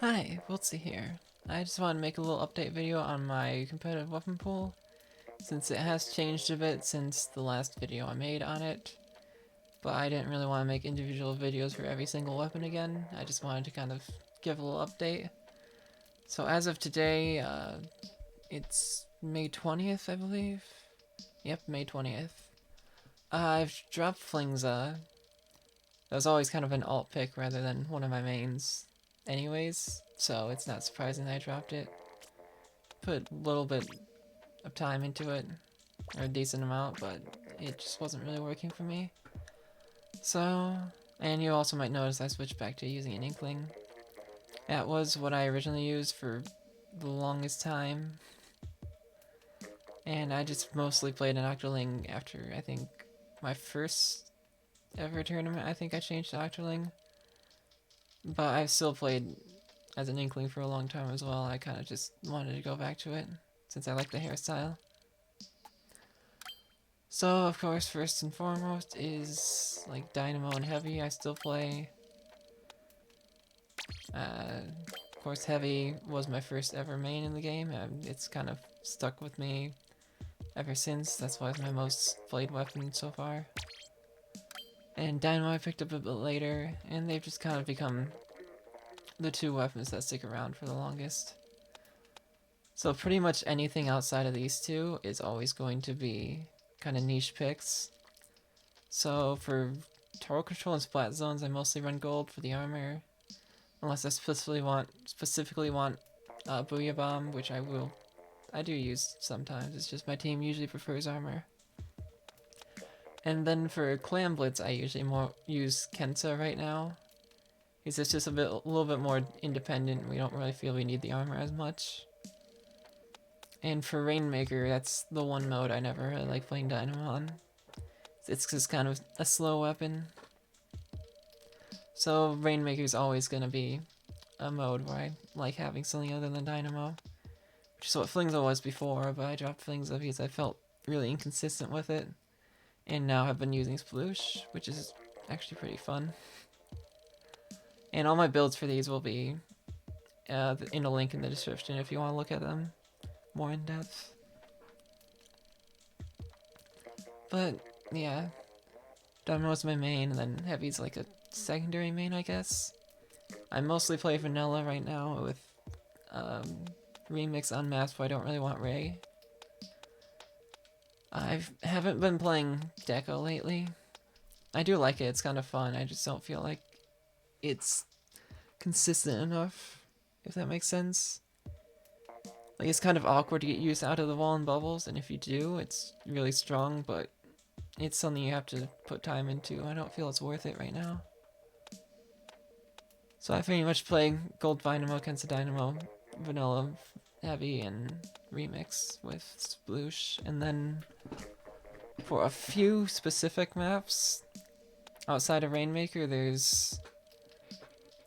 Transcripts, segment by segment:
Hi, Wiltsy here. I just want to make a little update video on my competitive weapon pool, since it has changed a bit since the last video I made on it, but I didn't really want to make individual videos for every single weapon again. I just wanted to kind of give a little update. So as of today, it's May 20th, I believe? Yep, May 20th. I've dropped Flingza. That was always kind of an alt pick rather than one of my mains anyways, so it's not surprising that I dropped it. Put a little bit of time into it, or a decent amount, but it just wasn't really working for me. So, and you also might notice I switched back to using an Inkling. That was what I originally used for the longest time, and I just mostly played an Octoling after, I think, my first ever tournament. I think I changed to Octoling, but I've still played as an Inkling for a long time as well. I kind of just wanted to go back to it, since I like the hairstyle. So, of course, first and foremost is, like, Dynamo and Heavy I still play. Of course, Heavy was my first ever main in the game, and it's kind of stuck with me ever since. That's why it's my most played weapon so far. And Dynamo I picked up a bit later, and they've just kind of become the two weapons that stick around for the longest. So pretty much anything outside of these two is always going to be kind of niche picks. So for Total Control and Splat Zones, I mostly run gold for the armor, unless I specifically want Booyah Bomb, which I do use sometimes. It's just my team usually prefers armor. And then for Clam Blitz, I usually more use Kensa right now, because it's just a little bit more independent. We don't really feel we need the armor as much. And for Rainmaker, that's the one mode I never really like playing Dynamo on. It's just kind of a slow weapon. So Rainmaker's always gonna be a mode where I like having something other than Dynamo. Which is what Flingza was before, but I dropped Flingza because I felt really inconsistent with it. And now I've been using Sploosh, which is actually pretty fun. And all my builds for these will be in a link in the description if you want to look at them more in depth. But yeah, Dynamo's my main, and then Heavy's like a secondary main, I guess. I mostly play vanilla right now with Remix Unmasked, but I don't really want Ray. I haven't been playing Deco lately. I do like it, it's kind of fun, I just don't feel like it's consistent enough, if that makes sense. Like, it's kind of awkward to get used out of the wall and bubbles, and if you do, it's really strong, but it's something you have to put time into. I don't feel it's worth it right now. So I pretty much play Gold Dynamo, Kensa Dynamo, Vanilla, Heavy, and Remix with Sploosh. And then for a few specific maps outside of Rainmaker, there's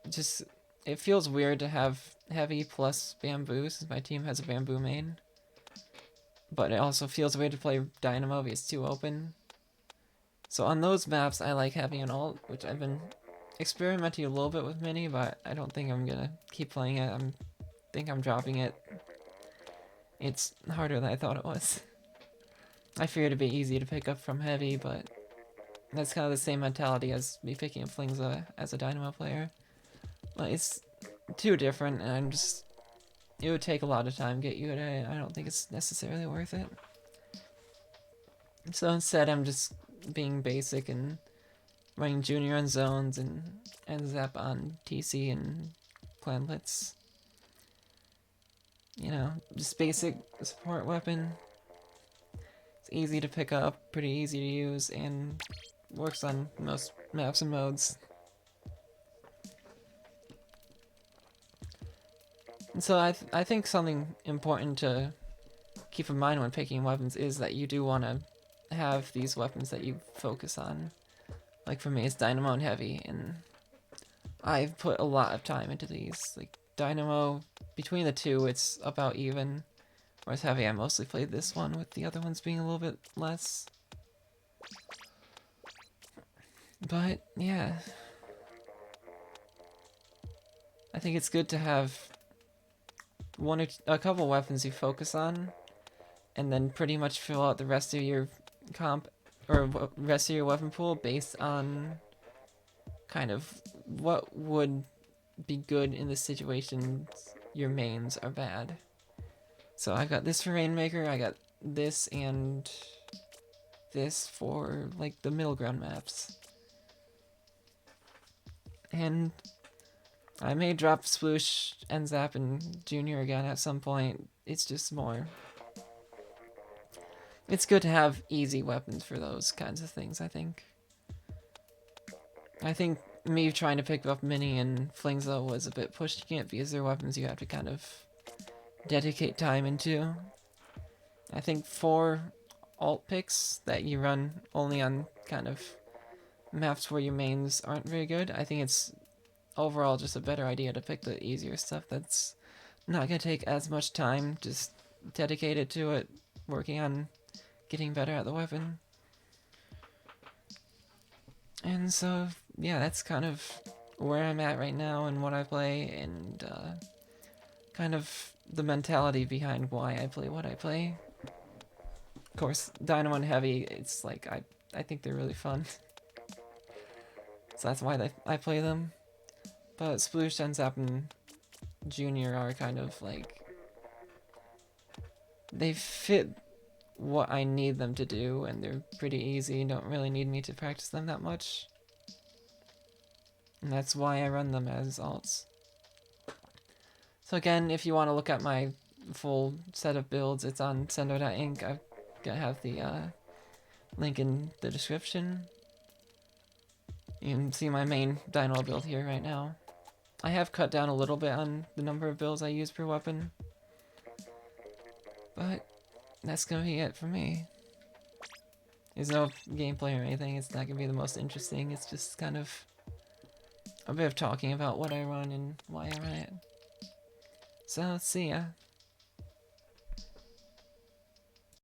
just, it feels weird to have Heavy plus Bamboo, since my team has a Bamboo main. But it also feels weird to play Dynamo because it's too open. So on those maps, I like having an ult, which I've been experimenting a little bit with Mini, but I don't think I'm gonna keep playing it. I think I'm dropping it. It's harder than I thought it was. I figured it'd be easy to pick up from Heavy, but that's kind of the same mentality as me picking up Flingza as a Dynamo player. But it's too different, and it would take a lot of time to get you at it. I don't think it's necessarily worth it. So instead, I'm just being basic and running Junior on zones and Zap on TC and Clan Blitz. You know, just basic support weapon. It's easy to pick up, pretty easy to use, and works on most maps and modes. And so I think something important to keep in mind when picking weapons is that you do want to have these weapons that you focus on. Like for me, it's Dynamo and Heavy, and I've put a lot of time into these. Like Dynamo, between the two, it's about even. Whereas Heavy, I mostly played this one, with the other ones being a little bit less. But yeah, I think it's good to have a couple weapons you focus on, and then pretty much fill out the rest of your rest of your weapon pool based on kind of what would be good in the situations your mains are bad. So I got this for Rainmaker, I got this and this for like the middle ground maps. And I may drop Sploosh and Zap and Junior again at some point. It's just more... It's good to have easy weapons for those kinds of things, I think. I think me trying to pick up Mini and Flings though was a bit pushing it because they're weapons you have to kind of dedicate time into. I think for alt picks that you run only on kind of maps where your mains aren't very good, I think it's overall just a better idea to pick the easier stuff that's not going to take as much time, just dedicate it to it, working on getting better at the weapon. And so, yeah, that's kind of where I'm at right now and what I play, and kind of the mentality behind why I play what I play. Of course, Dynamo and Heavy, it's like, I think they're really fun. So that's why I play them. But Sploosh and Zap and Junior are kind of like... They fit what I need them to do, and they're pretty easy, don't really need me to practice them that much. And that's why I run them as alts. So again, if you want to look at my full set of builds, it's on sendo.inc. I'm gonna have the link in the description. You can see my main Dynamo build here right now. I have cut down a little bit on the number of builds I use per weapon, but that's gonna be it for me. There's no gameplay or anything, it's not gonna be the most interesting, it's just kind of a bit of talking about what I run and why I run it. So, see ya.